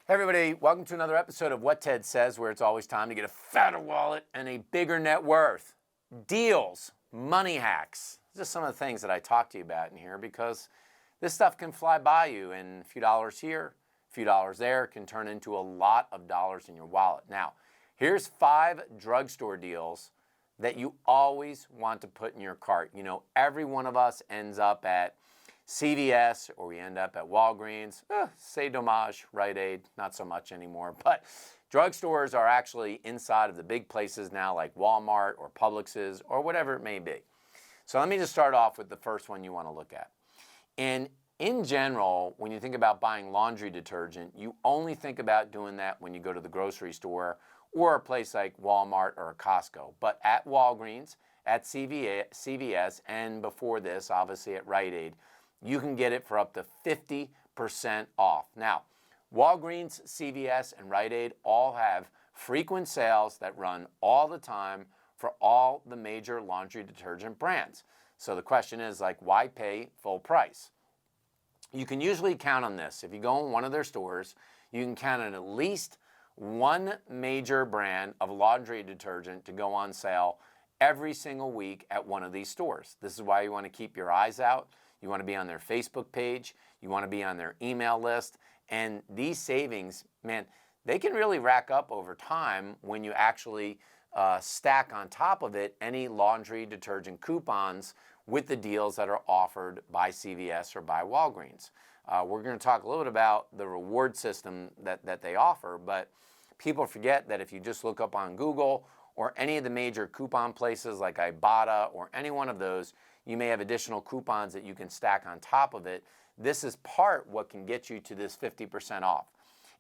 Hey everybody, welcome to another episode of What Ted Says, where it's always time to get a fatter wallet and a bigger net worth. Deals, money hacks. These are some of the things that I talk to you about in here because this stuff can fly by you, and a few dollars here, a few dollars there can turn into a lot of dollars in your wallet. Now, here's 5 drugstore deals that you always want to put in your cart. You know, every one of us ends up at CVS or we end up at Walgreens. C'est dommage, Rite Aid, not so much anymore. But drugstores are actually inside of the big places now, like Walmart or Publix's or whatever it may be. So let me just start off with the first one you want to look at. And in general, when you think about buying laundry detergent, you only think about doing that when you go to the grocery store or a place like Walmart or a Costco. But at Walgreens, at CVS, and before this, obviously at Rite Aid, you can get it for up to 50% off. Now, Walgreens, CVS, and Rite Aid all have frequent sales that run all the time for all the major laundry detergent brands. So the question is, why pay full price? You can usually count on this. If you go in one of their stores, you can count on at least one major brand of laundry detergent to go on sale every single week at one of these stores. This is why you want to keep your eyes out. You want to be on their Facebook page. You want to be on their email list. And these savings, man, they can really rack up over time when you actually stack on top of it any laundry detergent coupons with the deals that are offered by CVS or by Walgreens. We're going to talk a little bit about the reward system that they offer, but people forget that if you just look up on Google or any of the major coupon places like Ibotta or any one of those, you may have additional coupons that you can stack on top of it. This is part what can get you to this 50% off.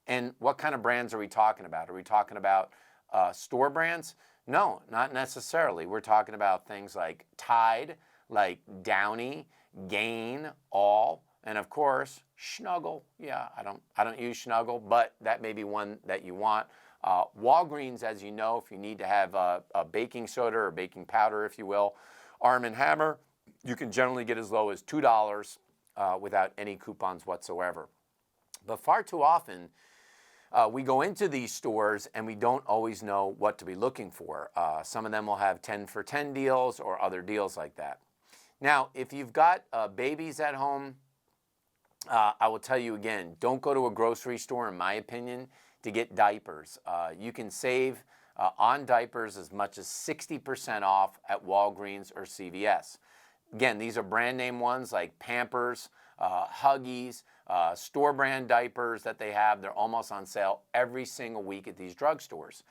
And what kind of brands are we talking about? Are we talking about store brands? No, not necessarily. We're talking about things like Tide, like Downy, Gain, All, and of course, Snuggle. Yeah, I don't use Snuggle, but that may be one that you want. Walgreens, as you know, if you need to have a baking soda or baking powder, if you will, Arm & Hammer, you can generally get as low as $2 without any coupons whatsoever. But far too often, we go into these stores and we don't always know what to be looking for. Some of them will have 10 for 10 deals or other deals like that. Now, if you've got babies at home, I will tell you again, don't go to a grocery store, in my opinion, to get diapers. You can save on diapers as much as 60% off at Walgreens or CVS. Again, these are brand name ones like Pampers, Huggies, store brand diapers that they have. They're almost on sale every single week at these drugstores.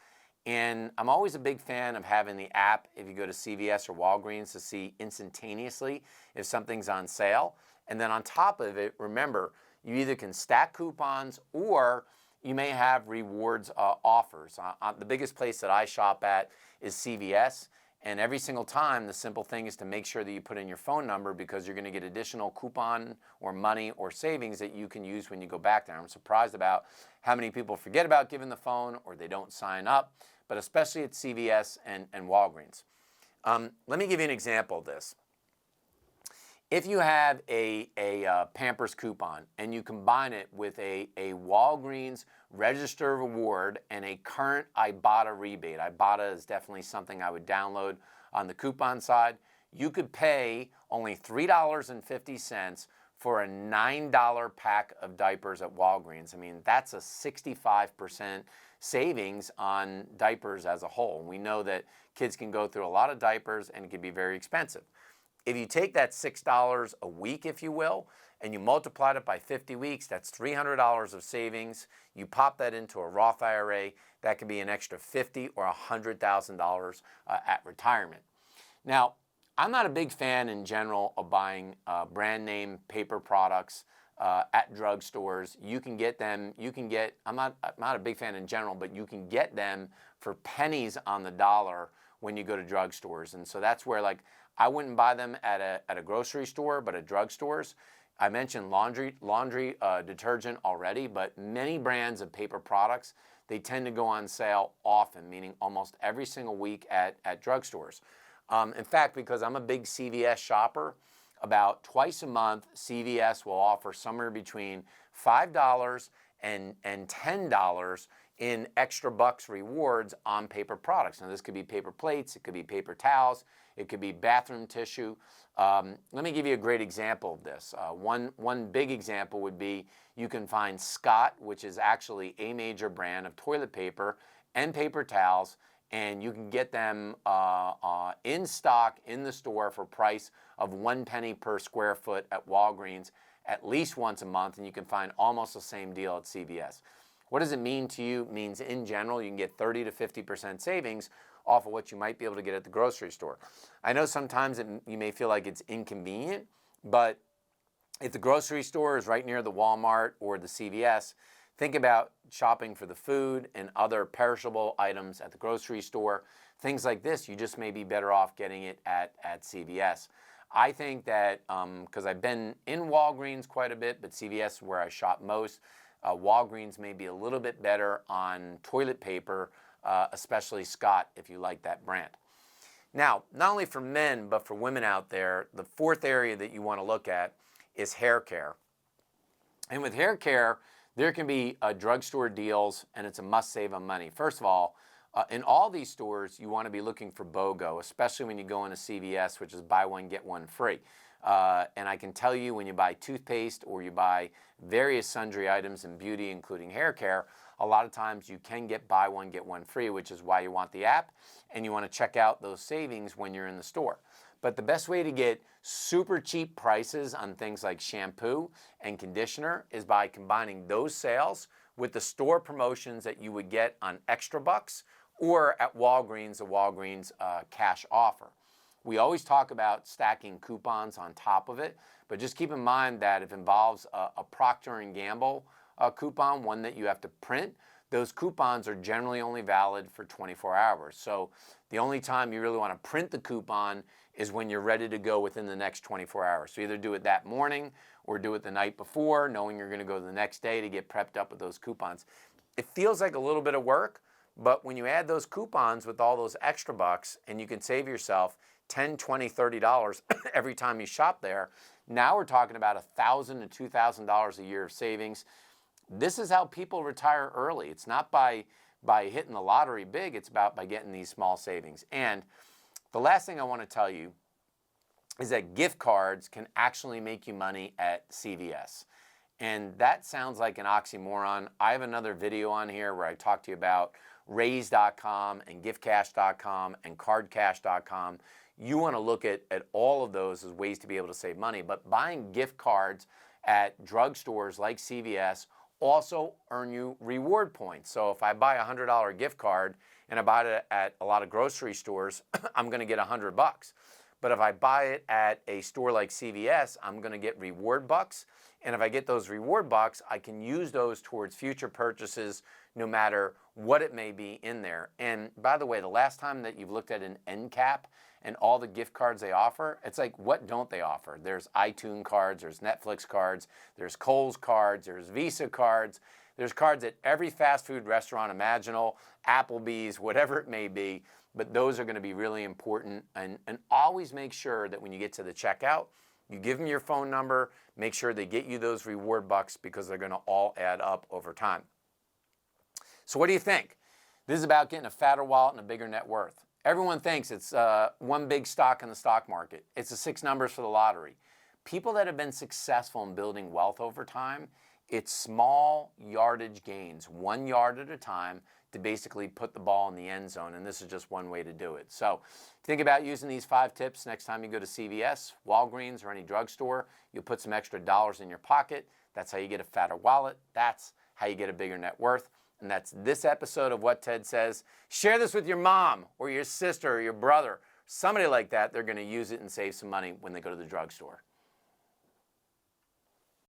And I'm always a big fan of having the app if you go to CVS or Walgreens to see instantaneously if something's on sale. And then on top of it, remember, you either can stack coupons or you may have rewards offers. The biggest place that I shop at is CVS. And every single time, the simple thing is to make sure that you put in your phone number because you're going to get additional coupon or money or savings that you can use when you go back there. I'm surprised about how many people forget about giving the phone or they don't sign up, but especially at CVS and Walgreens. Let me give you an example of this. If you have a Pampers coupon and you combine it with a Walgreens register reward and a current Ibotta rebate, Ibotta is definitely something I would download on the coupon side, you could pay only $3.50 for a $9 pack of diapers at Walgreens. I mean, that's a 65% savings on diapers as a whole. We know that kids can go through a lot of diapers and it can be very expensive. If you take that $6 a week, if you will, and you multiply it by 50 weeks, that's $300 of savings. You pop that into a Roth IRA, that could be an extra $50,000 or $100,000 at retirement. Now, I'm not a big fan in general of buying brand name paper products at drugstores. You can get them, I'm not a big fan in general, but you can get them for pennies on the dollar when you go to drugstores. And so that's where I wouldn't buy them at a grocery store, but at drugstores. I mentioned laundry detergent already, but many brands of paper products, they tend to go on sale often, meaning almost every single week at drugstores. In fact, because I'm a big CVS shopper, about twice a month, CVS will offer somewhere between $5 and $10 in extra bucks rewards on paper products. Now, this could be paper plates, it could be paper towels, it could be bathroom tissue. Let me give you a great example of this. One big example would be you can find Scott, which is actually a major brand of toilet paper and paper towels, and you can get them in stock in the store for a price of 1 penny per square foot at Walgreens at least once a month, and you can find almost the same deal at CVS. What does it mean to you? It means in general you can get 30 to 50% savings off of what you might be able to get at the grocery store. I know sometimes you may feel like it's inconvenient, but if the grocery store is right near the Walmart or the CVS, think about shopping for the food and other perishable items at the grocery store. Things like this, you just may be better off getting it at CVS. I think that, because I've been in Walgreens quite a bit, but CVS is where I shop most. Walgreens may be a little bit better on toilet paper, especially Scott, if you like that brand. Now, not only for men, but for women out there, the fourth area that you want to look at is hair care. And with hair care, there can be drugstore deals, and it's a must save on money. First of all, in all these stores, you want to be looking for BOGO, especially when you go into CVS, which is buy one, get one free. And I can tell you when you buy toothpaste or you buy various sundry items in beauty, including hair care, a lot of times you can get buy one, get one free, which is why you want the app, and you want to check out those savings when you're in the store. But the best way to get super cheap prices on things like shampoo and conditioner is by combining those sales with the store promotions that you would get on Extra Bucks or at Walgreens, a Walgreens cash offer. We always talk about stacking coupons on top of it, but just keep in mind that if it involves a Procter & Gamble coupon, one that you have to print, those coupons are generally only valid for 24 hours. So the only time you really want to print the coupon is when you're ready to go within the next 24 hours. So either do it that morning or do it the night before, knowing you're going to go the next day to get prepped up with those coupons. It feels like a little bit of work, but when you add those coupons with all those Extra Bucks and you can save yourself $10, $20, $30 every time you shop there, now we're talking about $1,000 to $2,000 a year of savings. This is how people retire early. It's not by hitting the lottery big, it's about by getting these small savings. And the last thing I want to tell you is that gift cards can actually make you money at CVS. And that sounds like an oxymoron. I have another video on here where I talk to you about Raise.com and giftcash.com and cardcash.com. You want to look at all of those as ways to be able to save money. But buying gift cards at drugstores like CVS also earn you reward points. So if I buy a $100 gift card and I buy it at a lot of grocery stores, I'm going to get $100. But if I buy it at a store like CVS, I'm going to get reward bucks. And if I get those reward bucks, I can use those towards future purchases, no matter what it may be in there. And by the way, the last time that you've looked at an end cap and all the gift cards they offer, it's like, what don't they offer? There's iTunes cards, there's Netflix cards, there's Kohl's cards, there's Visa cards, there's cards at every fast food restaurant imaginable, Applebee's, whatever it may be, but those are going to be really important. And always make sure that when you get to the checkout, you give them your phone number, make sure they get you those reward bucks because they're going to all add up over time. So what do you think? This is about getting a fatter wallet and a bigger net worth. Everyone thinks it's one big stock in the stock market. It's the 6 numbers for the lottery. People that have been successful in building wealth over time, it's small yardage gains, 1 yard at a time, to basically put the ball in the end zone, and this is just one way to do it. So think about using these 5 tips next time you go to CVS, Walgreens, or any drugstore. You'll put some extra dollars in your pocket. That's how you get a fatter wallet. That's how you get a bigger net worth. And that's this episode of What Ted Says. Share this with your mom or your sister or your brother, somebody like that. They're going to use it and save some money when they go to the drugstore.